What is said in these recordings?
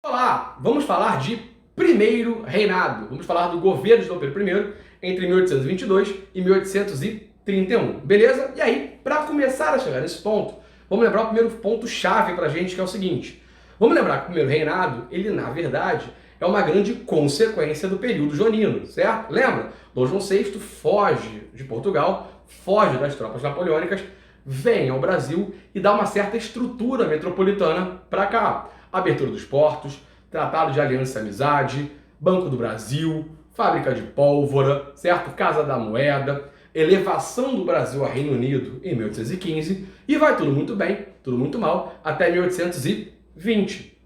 Olá, vamos falar de primeiro reinado. Vamos falar do governo de Dom Pedro I entre 1822 e 1831, beleza? E aí, para começar a chegar nesse ponto, vamos lembrar o primeiro ponto-chave para a gente, que é o seguinte. Vamos lembrar que o primeiro reinado, ele na verdade é uma grande consequência do período joanino, certo? Lembra? Dom João VI foge de Portugal, foge das tropas napoleônicas, vem ao Brasil e dá uma certa estrutura metropolitana para cá. Abertura dos portos, Tratado de Aliança e Amizade, Banco do Brasil, Fábrica de Pólvora, certo? Casa da Moeda, elevação do Brasil a Reino Unido em 1815 e vai tudo muito bem, tudo muito mal, até 1820,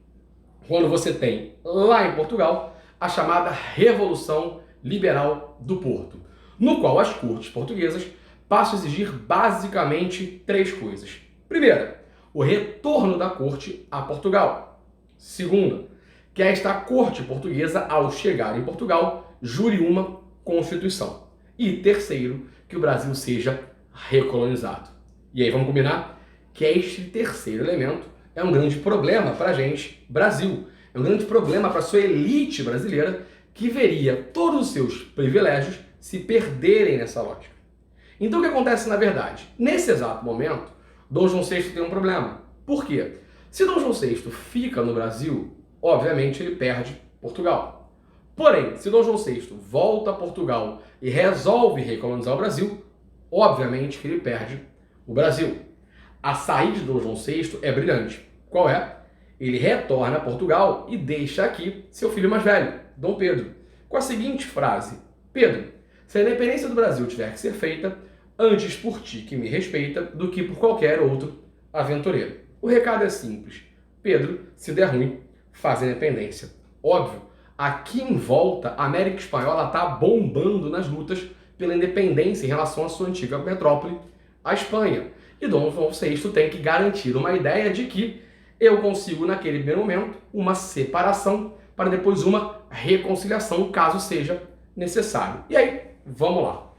quando você tem lá em Portugal a chamada Revolução Liberal do Porto, no qual as cortes portuguesas passam a exigir basicamente três coisas. Primeira, o retorno da corte a Portugal. Segunda, que esta corte portuguesa, ao chegar em Portugal, jure uma Constituição. E terceiro, que o Brasil seja recolonizado. E aí vamos combinar que este terceiro elemento é um grande problema para a gente, Brasil. É um grande problema para a sua elite brasileira, que veria todos os seus privilégios se perderem nessa lógica. Então o que acontece na verdade? Nesse exato momento, Dom João VI tem um problema. Por quê? Se Dom João VI fica no Brasil, obviamente ele perde Portugal. Porém, se Dom João VI volta a Portugal e resolve recolonizar o Brasil, obviamente que ele perde o Brasil. A saída de Dom João VI é brilhante. Qual é? Ele retorna a Portugal e deixa aqui seu filho mais velho, Dom Pedro, com a seguinte frase: Pedro, se a independência do Brasil tiver que ser feita, antes por ti que me respeita do que por qualquer outro aventureiro. O recado é simples. Pedro, se der ruim, faz a independência. Óbvio, aqui em volta, a América Espanhola está bombando nas lutas pela independência em relação à sua antiga metrópole, a Espanha. E Dom João VI tem que garantir uma ideia de que eu consigo, naquele primeiro momento, uma separação para depois uma reconciliação, caso seja necessário. E aí, vamos lá.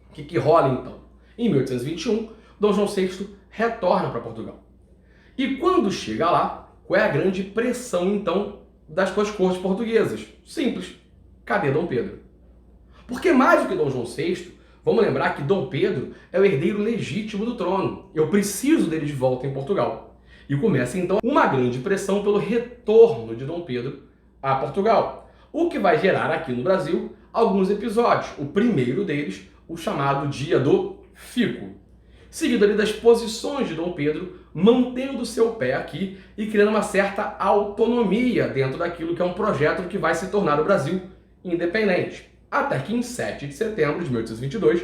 O que rola então? Em 1821, Dom João VI retorna para Portugal. E quando chega lá, qual é a grande pressão, então, das suas cortes portuguesas? Simples. Cadê Dom Pedro? Porque mais do que Dom João VI, vamos lembrar que Dom Pedro é o herdeiro legítimo do trono. Eu preciso dele de volta em Portugal. E começa, então, uma grande pressão pelo retorno de Dom Pedro a Portugal. O que vai gerar aqui no Brasil alguns episódios. O primeiro deles, o chamado Dia do Fico. Seguido ali das posições de Dom Pedro, mantendo seu pé aqui e criando uma certa autonomia dentro daquilo que é um projeto que vai se tornar o Brasil independente. Até que em 7 de setembro de 1822,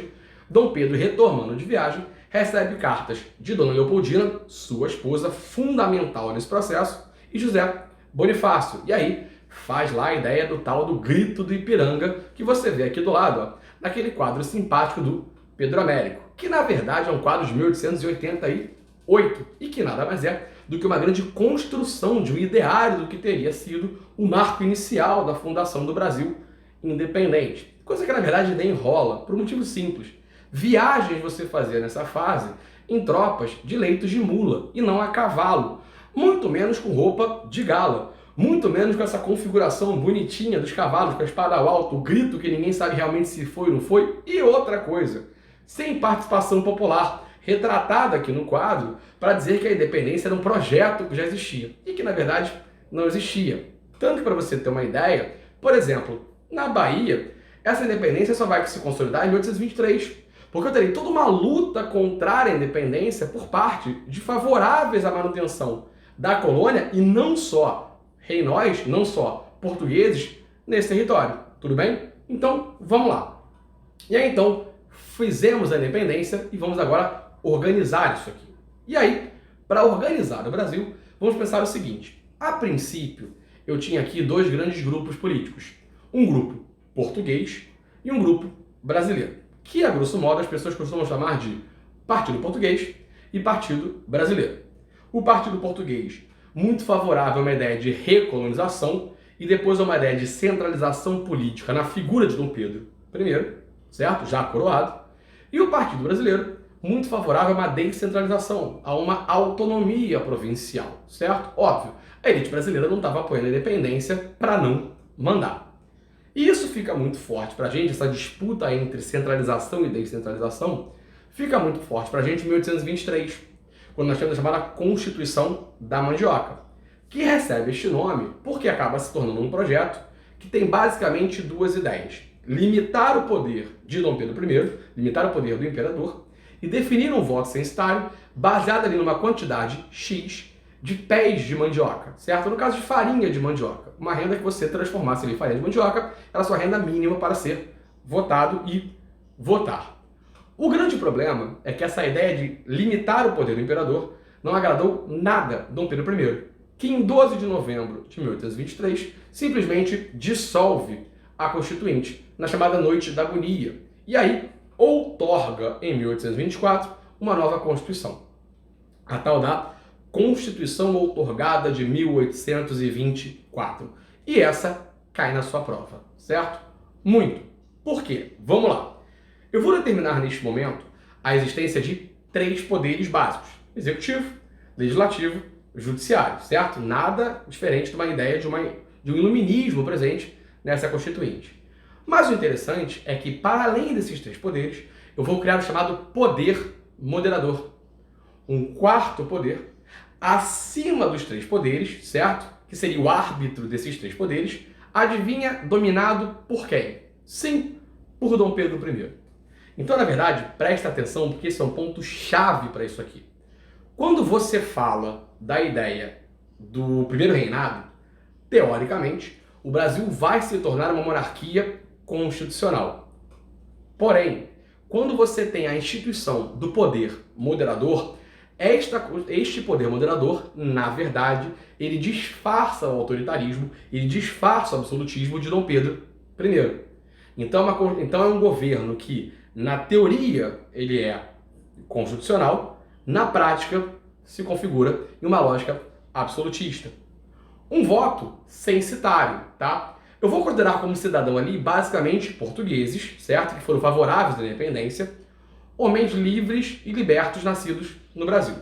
Dom Pedro, retornando de viagem, recebe cartas de Dona Leopoldina, sua esposa, fundamental nesse processo, e José Bonifácio. E aí faz lá a ideia do tal do Grito do Ipiranga, que você vê aqui do lado, ó, naquele quadro simpático do Pedro Américo, que na verdade é um quadro de 1888 e que nada mais é do que uma grande construção de um ideário do que teria sido o marco inicial da fundação do Brasil independente. Coisa que na verdade nem rola, por um motivo simples. Viagens você fazia nessa fase em tropas de leitos de mula e não a cavalo, muito menos com roupa de gala, muito menos com essa configuração bonitinha dos cavalos, com a espada ao alto, o grito que ninguém sabe realmente se foi ou não foi, e outra coisa, sem participação popular, retratada aqui no quadro para dizer que a independência era um projeto que já existia e que na verdade não existia. Tanto que, para você ter uma ideia, por exemplo, na Bahia, essa independência só vai se consolidar em 1823, porque eu terei toda uma luta contrária à independência por parte de favoráveis à manutenção da colônia e não só reinóis, não só portugueses nesse território. Tudo bem? Então, vamos lá. E aí, então, fizemos a independência e vamos agora organizar isso aqui. E aí, para organizar o Brasil, vamos pensar o seguinte. A princípio, eu tinha aqui dois grandes grupos políticos. Um grupo português e um grupo brasileiro, que, a grosso modo, as pessoas costumam chamar de Partido Português e Partido Brasileiro. O Partido Português, muito favorável a uma ideia de recolonização e depois a uma ideia de centralização política na figura de Dom Pedro I, certo? Já coroado. E o Partido Brasileiro, muito favorável a uma descentralização, a uma autonomia provincial, certo? Óbvio, a elite brasileira não estava apoiando a independência para não mandar. E isso fica muito forte para a gente, essa disputa entre centralização e descentralização, fica muito forte para a gente em 1823, quando nós temos a chamada Constituição da Mandioca, que recebe este nome porque acaba se tornando um projeto que tem basicamente duas ideias: limitar o poder de Dom Pedro I, limitar o poder do imperador, e definir um voto censitário baseado ali numa quantidade X de pés de mandioca, certo? No caso de farinha de mandioca, uma renda que você transformasse em farinha de mandioca, era a sua renda mínima para ser votado e votar. O grande problema é que essa ideia de limitar o poder do imperador não agradou nada Dom Pedro I, que em 12 de novembro de 1823 simplesmente dissolve a Constituinte na chamada Noite da Agonia, e aí outorga em 1824 uma nova Constituição, a tal da Constituição Outorgada de 1824. E essa cai na sua prova, certo? Muito. Por quê? Vamos lá. Eu vou determinar neste momento a existência de 3 poderes básicos: executivo, legislativo, judiciário, certo? Nada diferente de uma ideia de um iluminismo presente nessa Constituinte. Mas o interessante é que, para além desses 3 poderes, eu vou criar o chamado poder moderador. Um quarto poder acima dos 3 poderes, certo? Que seria o árbitro desses 3 poderes. Adivinha, dominado por quem? Sim, por Dom Pedro I. Então, na verdade, presta atenção, porque esse é um ponto-chave para isso aqui. Quando você fala da ideia do primeiro reinado, teoricamente, o Brasil vai se tornar uma monarquia constitucional. Porém, quando você tem a instituição do poder moderador, este poder moderador, na verdade, ele disfarça o autoritarismo, ele disfarça o absolutismo de Dom Pedro I. Então é um governo que, na teoria, ele é constitucional, na prática, se configura em uma lógica absolutista. Um voto censitário, tá? Eu vou considerar como cidadão ali, basicamente, portugueses, certo? Que foram favoráveis à independência, homens livres e libertos nascidos no Brasil.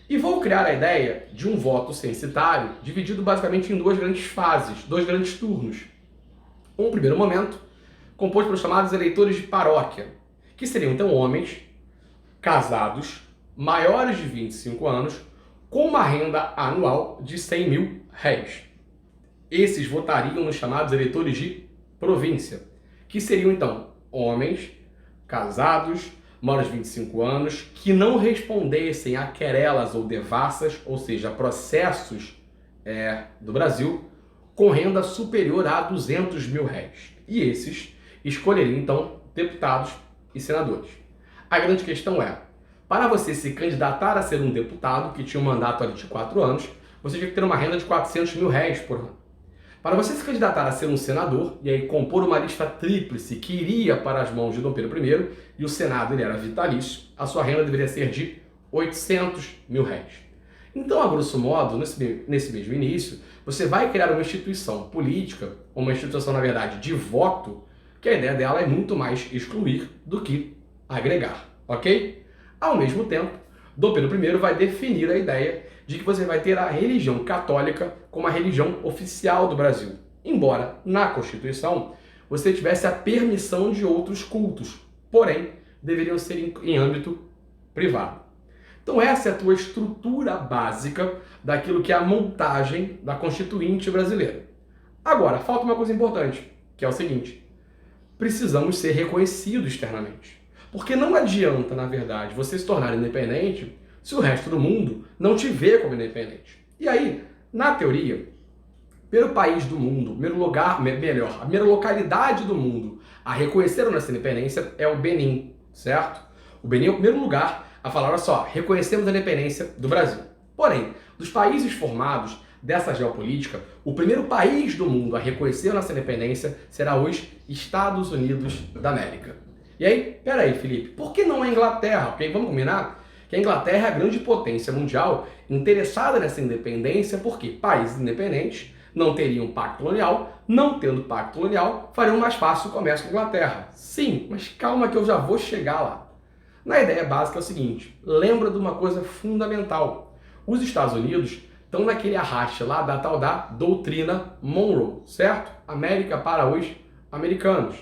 E vou criar a ideia de um voto censitário dividido basicamente em 2 grandes fases, 2 grandes turnos. Um primeiro momento, composto pelos chamados eleitores de paróquia, que seriam então homens casados, maiores de 25 anos, com uma renda anual de 100 mil réis. Esses votariam nos chamados eleitores de província, que seriam então homens casados, maiores de 25 anos, que não respondessem a querelas ou devassas, ou seja, processos do Brasil, com renda superior a 200 mil réis. E esses escolheriam então deputados e senadores. A grande questão é, para você se candidatar a ser um deputado, que tinha um mandato ali de 4 anos, você tinha que ter uma renda de 400 mil réis por ano. Para você se candidatar a ser um senador, e aí compor uma lista tríplice que iria para as mãos de Dom Pedro I, e o Senado ele era vitalício, a sua renda deveria ser de 800 mil réis. Então, a grosso modo, nesse mesmo início, você vai criar uma instituição política, uma instituição, na verdade, de voto, que a ideia dela é muito mais excluir do que agregar, ok? Ao mesmo tempo, Dom Pedro I vai definir a ideia de que você vai ter a religião católica como a religião oficial do Brasil. Embora, na Constituição, você tivesse a permissão de outros cultos, porém, deveriam ser em âmbito privado. Então essa é a tua estrutura básica daquilo que é a montagem da Constituinte brasileira. Agora, falta uma coisa importante, que é o seguinte: precisamos ser reconhecidos externamente. Porque não adianta, na verdade, você se tornar independente se o resto do mundo não te vê como independente. E aí, na teoria, primeiro país do mundo, a primeira localidade do mundo a reconhecer a nossa independência é o Benin, certo? O Benin é o primeiro lugar a falar, olha só, reconhecemos a independência do Brasil. Porém, dos países formados dessa geopolítica, o primeiro país do mundo a reconhecer a nossa independência será os Estados Unidos da América. E aí, peraí, Felipe, por que não a Inglaterra? Porque vamos combinar que a Inglaterra é a grande potência mundial interessada nessa independência, porque países independentes não teriam pacto colonial, não tendo pacto colonial, fariam mais fácil o comércio com a Inglaterra. Sim, mas calma que eu já vou chegar lá. Na ideia básica é o seguinte, lembra de uma coisa fundamental. Os Estados Unidos estão naquele arraste lá da tal da doutrina Monroe, certo? América para os americanos.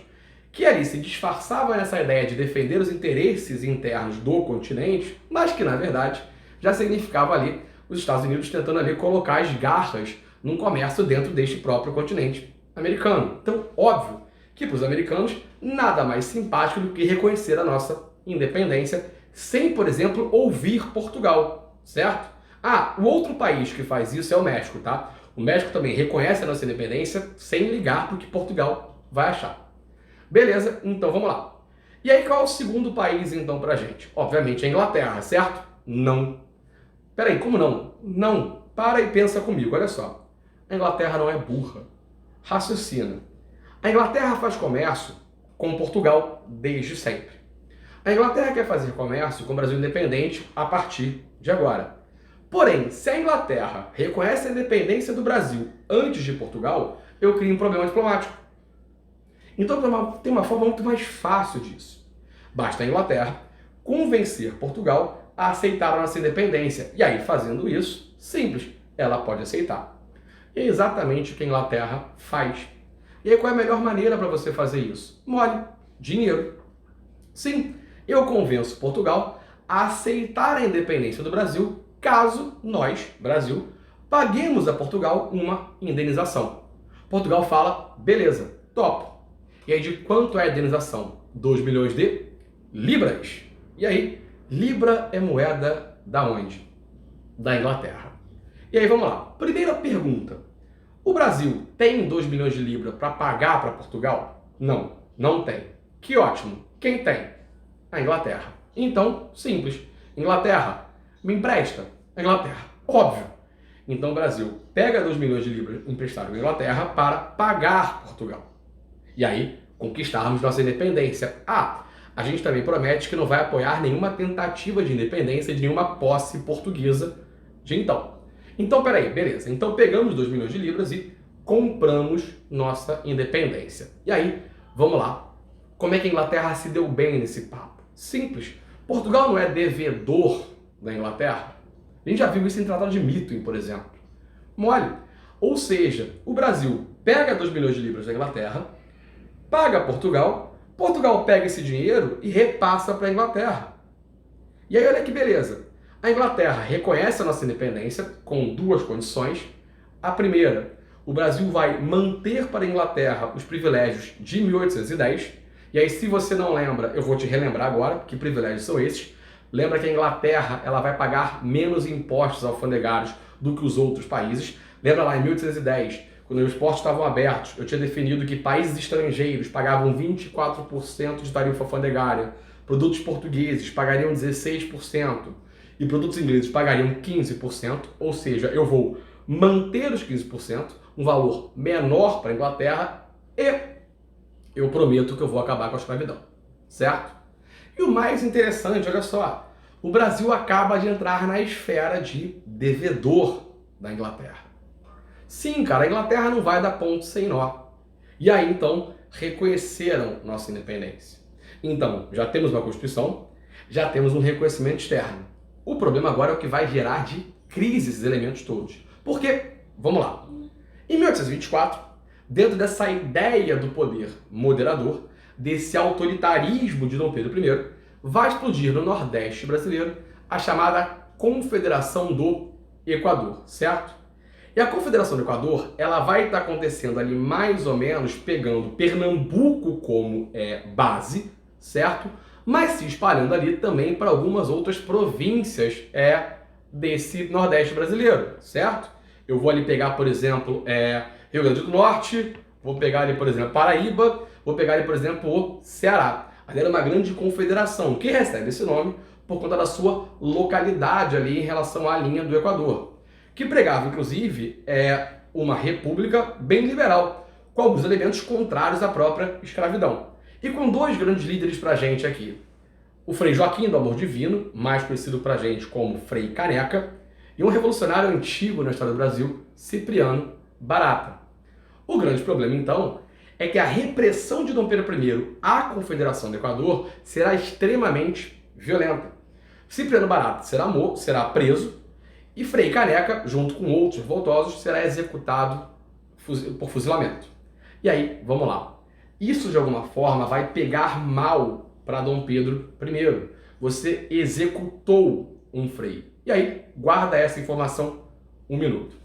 Que ali se disfarçava nessa ideia de defender os interesses internos do continente, mas que na verdade já significava ali os Estados Unidos tentando ali colocar as garras num comércio dentro deste próprio continente americano. Então, óbvio que para os americanos nada mais simpático do que reconhecer a nossa independência sem, por exemplo, ouvir Portugal, certo? Ah, o outro país que faz isso é o México, tá? O México também reconhece a nossa independência sem ligar para o que Portugal vai achar. Beleza, então vamos lá. E aí qual é o segundo país então pra gente? Obviamente a Inglaterra, certo? Não. Peraí, como não? Não. Para e pensa comigo, olha só. A Inglaterra não é burra. Raciocina. A Inglaterra faz comércio com Portugal desde sempre. A Inglaterra quer fazer comércio com o Brasil independente a partir de agora. Porém, se a Inglaterra reconhece a independência do Brasil antes de Portugal, eu crio um problema diplomático. Então tem uma forma muito mais fácil disso. Basta a Inglaterra convencer Portugal a aceitar a nossa independência. E aí, fazendo isso, simples, ela pode aceitar. E é exatamente o que a Inglaterra faz. E aí, qual é a melhor maneira para você fazer isso? Mole, dinheiro. Sim, eu convenço Portugal a aceitar a independência do Brasil caso nós, Brasil, paguemos a Portugal uma indenização. Portugal fala, beleza, topo. E aí, de quanto é a indenização? 2 milhões de libras. E aí, libra é moeda da onde? Da Inglaterra. E aí, vamos lá. Primeira pergunta. O Brasil tem 2 milhões de libras para pagar para Portugal? Não, não tem. Que ótimo. Quem tem? A Inglaterra. Então, simples. Inglaterra, me empresta. A Inglaterra. Óbvio. Então, o Brasil pega 2 milhões de libras emprestados à Inglaterra para pagar Portugal. E aí, conquistarmos nossa independência. Ah, a gente também promete que não vai apoiar nenhuma tentativa de independência de nenhuma posse portuguesa de então. Então, peraí, beleza. Então, pegamos 2 milhões de libras e compramos nossa independência. E aí, vamos lá. Como é que a Inglaterra se deu bem nesse papo? Simples. Portugal não é devedor da Inglaterra? A gente já viu isso em Tratado de Mito, por exemplo. Mole. Ou seja, o Brasil pega 2 milhões de libras da Inglaterra, paga Portugal, Portugal pega esse dinheiro e repassa para a Inglaterra. E aí olha que beleza. A Inglaterra reconhece a nossa independência com 2 condições. A primeira, o Brasil vai manter para a Inglaterra os privilégios de 1810. E aí, se você não lembra, eu vou te relembrar agora que privilégios são esses. Lembra que a Inglaterra ela vai pagar menos impostos alfandegários do que os outros países. Lembra lá em 1810, quando os portos estavam abertos, eu tinha definido que países estrangeiros pagavam 24% de tarifa alfandegária, produtos portugueses pagariam 16% e produtos ingleses pagariam 15%, ou seja, eu vou manter os 15%, um valor menor para a Inglaterra e eu prometo que eu vou acabar com a escravidão, certo? E o mais interessante, olha só, o Brasil acaba de entrar na esfera de devedor da Inglaterra. Sim, cara, a Inglaterra não vai dar ponto sem nó. E aí, então, reconheceram nossa independência. Então, já temos uma Constituição, já temos um reconhecimento externo. O problema agora é o que vai gerar de crise esses elementos todos. Por quê? Vamos lá. Em 1824, dentro dessa ideia do poder moderador, desse autoritarismo de Dom Pedro I, vai explodir no Nordeste brasileiro a chamada Confederação do Equador, certo? E a Confederação do Equador, ela vai estar acontecendo ali mais ou menos pegando Pernambuco como base, certo? Mas se espalhando ali também para algumas outras províncias desse Nordeste brasileiro, certo? Eu vou ali pegar, por exemplo, Rio Grande do Norte, vou pegar ali, por exemplo, Paraíba, vou pegar ali, por exemplo, o Ceará. Ali era uma grande confederação que recebe esse nome por conta da sua localidade ali em relação à linha do Equador, que pregava, inclusive, uma república bem liberal, com alguns elementos contrários à própria escravidão. E com 2 grandes líderes pra gente aqui. O Frei Joaquim do Amor Divino, mais conhecido pra gente como Frei Caneca, e um revolucionário antigo na história do Brasil, Cipriano Barata. O grande problema, então, é que a repressão de Dom Pedro I à Confederação do Equador será extremamente violenta. Cipriano Barata será preso e Frei Caneca, junto com outros revoltosos, será executado por fuzilamento. E aí, vamos lá. Isso, de alguma forma, vai pegar mal para Dom Pedro I. Você executou um frei. E aí, guarda essa informação um minuto.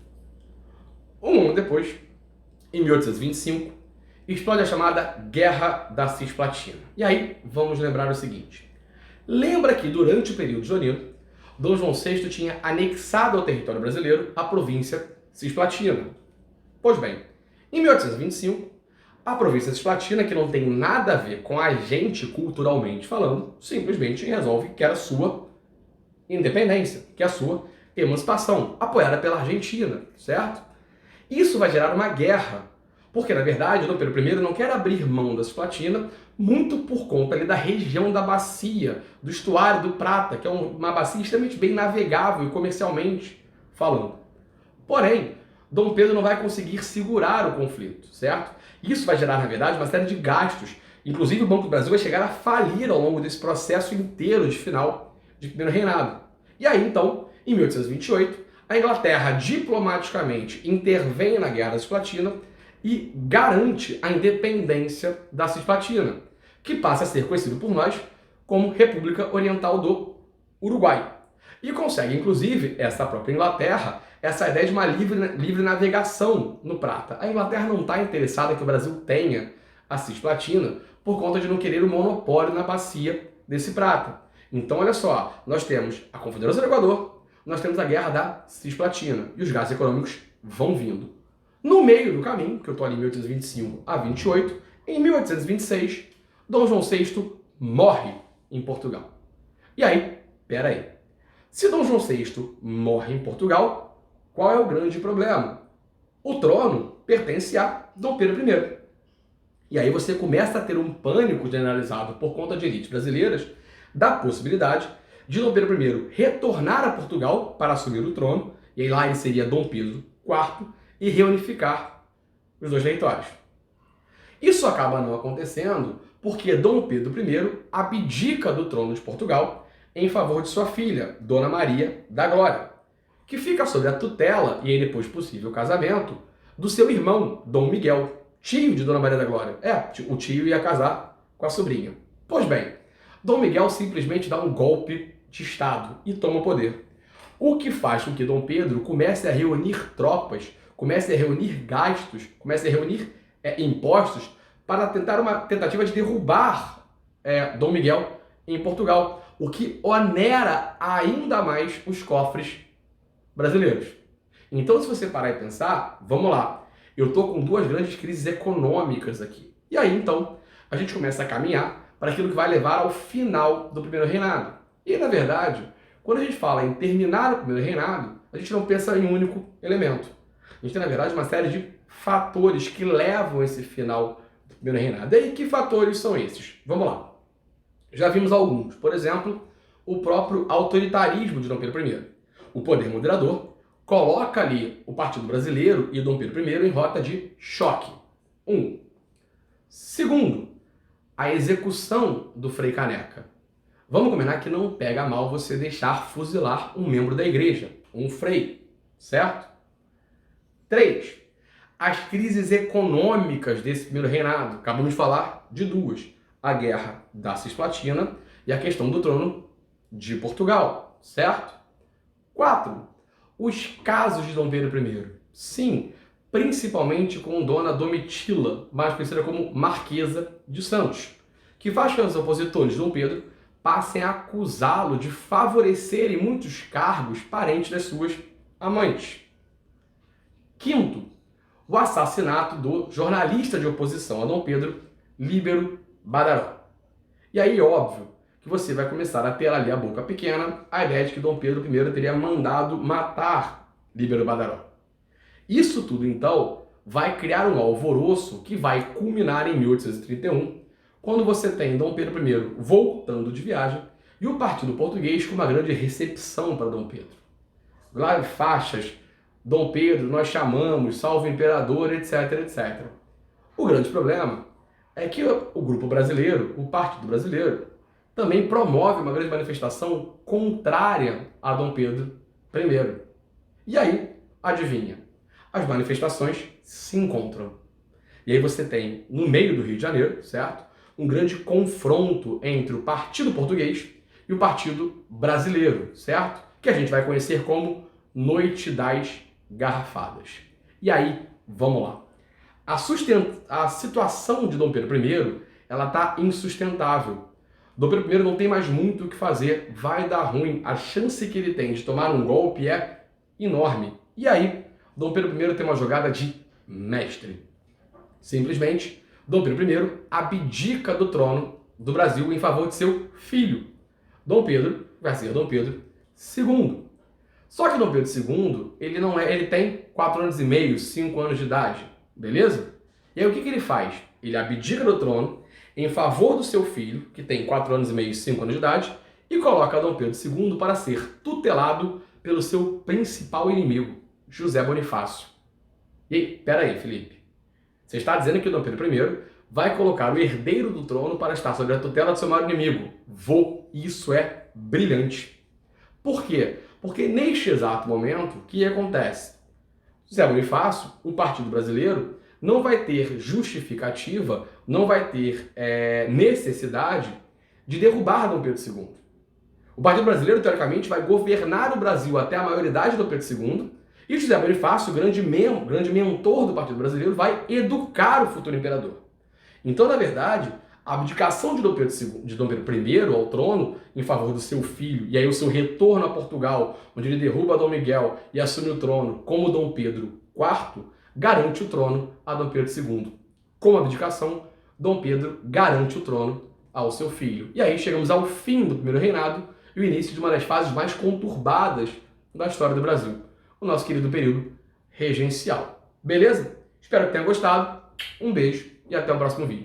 Um ano depois, em 1825, explode a chamada Guerra da Cisplatina. E aí, vamos lembrar o seguinte. Lembra que, durante o período joanino, Dom João VI tinha anexado ao território brasileiro a província Cisplatina. Pois bem, em 1825, a província Cisplatina, que não tem nada a ver com a gente culturalmente falando, simplesmente resolve que era sua independência, que é a sua emancipação, apoiada pela Argentina, certo? Isso vai gerar uma guerra, porque, na verdade, Dom Pedro I não quer abrir mão da Cisplatina, muito por conta ali da região da bacia, do estuário do Prata, que é uma bacia extremamente bem navegável e comercialmente falando. Porém, Dom Pedro não vai conseguir segurar o conflito, certo? Isso vai gerar, na verdade, uma série de gastos. Inclusive, o Banco do Brasil vai chegar a falir ao longo desse processo inteiro de final de primeiro reinado. E aí, então, em 1828, a Inglaterra diplomaticamente intervém na Guerra da Cisplatina e garante a independência da Cisplatina, que passa a ser conhecido por nós como República Oriental do Uruguai. E consegue, inclusive, essa própria Inglaterra, essa ideia de uma livre navegação no Prata. A Inglaterra não está interessada que o Brasil tenha a Cisplatina por conta de não querer o monopólio na bacia desse Prata. Então, olha só, nós temos a Confederação do Equador, nós temos a Guerra da Cisplatina, e os gastos econômicos vão vindo. No meio do caminho, que eu estou ali em 1825 a 28, em 1826, Dom João VI morre em Portugal. E aí, peraí, se Dom João VI morre em Portugal, qual é o grande problema? O trono pertence a Dom Pedro I. E aí você começa a ter um pânico generalizado por conta de elites brasileiras da possibilidade de Dom Pedro I retornar a Portugal para assumir o trono, e aí lá ele seria Dom Pedro IV, e reunificar os dois territórios. Isso acaba não acontecendo porque Dom Pedro I abdica do trono de Portugal em favor de sua filha, Dona Maria da Glória, que fica sob a tutela, e aí depois possível casamento, do seu irmão, Dom Miguel, tio de Dona Maria da Glória. O tio ia casar com a sobrinha. Pois bem, Dom Miguel simplesmente dá um golpe de Estado e toma o poder. O que faz com que Dom Pedro comece a reunir tropas, comece a reunir gastos, comece a reunir impostos para tentar uma tentativa de derrubar Dom Miguel em Portugal, o que onera ainda mais os cofres brasileiros. Então, se você parar e pensar, vamos lá, eu estou com duas grandes crises econômicas aqui. E aí, então, a gente começa a caminhar para aquilo que vai levar ao final do primeiro reinado. E, na verdade, quando a gente fala em terminar o primeiro reinado, a gente não pensa em um único elemento. A gente tem, na verdade, uma série de fatores que levam esse final do primeiro reinado. E aí, que fatores são esses? Vamos lá. Já vimos alguns. Por exemplo, o próprio autoritarismo de Dom Pedro I. O poder moderador coloca ali o Partido Brasileiro e Dom Pedro I em rota de choque. Segundo, a execução do Frei Caneca. Vamos combinar que não pega mal você deixar fuzilar um membro da igreja, um frei, certo? 3. As crises econômicas desse primeiro reinado. Acabamos de falar de duas. A Guerra da Cisplatina e a questão do trono de Portugal, certo? 4. Os casos de Dom Pedro I. Sim, principalmente com Dona Domitila, mais conhecida como Marquesa de Santos, que faz com que os opositores de Dom Pedro passem a acusá-lo de favorecer em muitos cargos parentes das suas amantes. 5. O assassinato do jornalista de oposição a Dom Pedro, Líbero Badaró. E aí, óbvio, que você vai começar a ter ali a boca pequena a ideia de que Dom Pedro I teria mandado matar Líbero Badaró. Isso tudo, então, vai criar um alvoroço que vai culminar em 1831, quando você tem Dom Pedro I voltando de viagem e o partido português com uma grande recepção para Dom Pedro. Lá em faixas, Dom Pedro, nós chamamos, salve o imperador, etc, etc. O grande problema é que o grupo brasileiro, o Partido Brasileiro, também promove uma grande manifestação contrária a Dom Pedro I. E aí, adivinha? As manifestações se encontram. E aí você tem, no meio do Rio de Janeiro, certo? Um grande confronto entre o Partido Português e o Partido Brasileiro, certo? Que a gente vai conhecer como Noite das Garrafadas. E aí, vamos lá. A situação de Dom Pedro I, ela tá insustentável. Dom Pedro I não tem mais muito o que fazer, vai dar ruim. A chance que ele tem de tomar um golpe é enorme. E aí, Dom Pedro I tem uma jogada de mestre. Simplesmente, Dom Pedro I abdica do trono do Brasil em favor de seu filho. Dom Pedro vai ser Dom Pedro II. Só que Dom Pedro II, ele tem 4 anos e meio, 5 anos de idade, beleza? E aí o que ele faz? Ele abdica do trono em favor do seu filho, que tem 4 anos e meio, 5 anos de idade, e coloca Dom Pedro II para ser tutelado pelo seu principal inimigo, José Bonifácio. E aí, peraí, Felipe. Você está dizendo que Dom Pedro I vai colocar o herdeiro do trono para estar sob a tutela do seu maior inimigo. Isso é brilhante. Por quê? Porque neste exato momento, o que acontece? José Bonifácio, o Partido Brasileiro, não vai ter justificativa, não vai ter necessidade de derrubar Dom Pedro II. O Partido Brasileiro, teoricamente, vai governar o Brasil até a maioridade de Dom Pedro II, e José Bonifácio, o grande mentor do Partido Brasileiro, vai educar o futuro imperador. Então, na verdade, a abdicação de Dom Pedro I ao trono em favor do seu filho, e aí o seu retorno a Portugal, onde ele derruba Dom Miguel e assume o trono como Dom Pedro IV, garante o trono a Dom Pedro II. Com a abdicação, Dom Pedro garante o trono ao seu filho. E aí chegamos ao fim do primeiro reinado e o início de uma das fases mais conturbadas da história do Brasil, o nosso querido período regencial. Beleza? Espero que tenha gostado. Um beijo e até o próximo vídeo.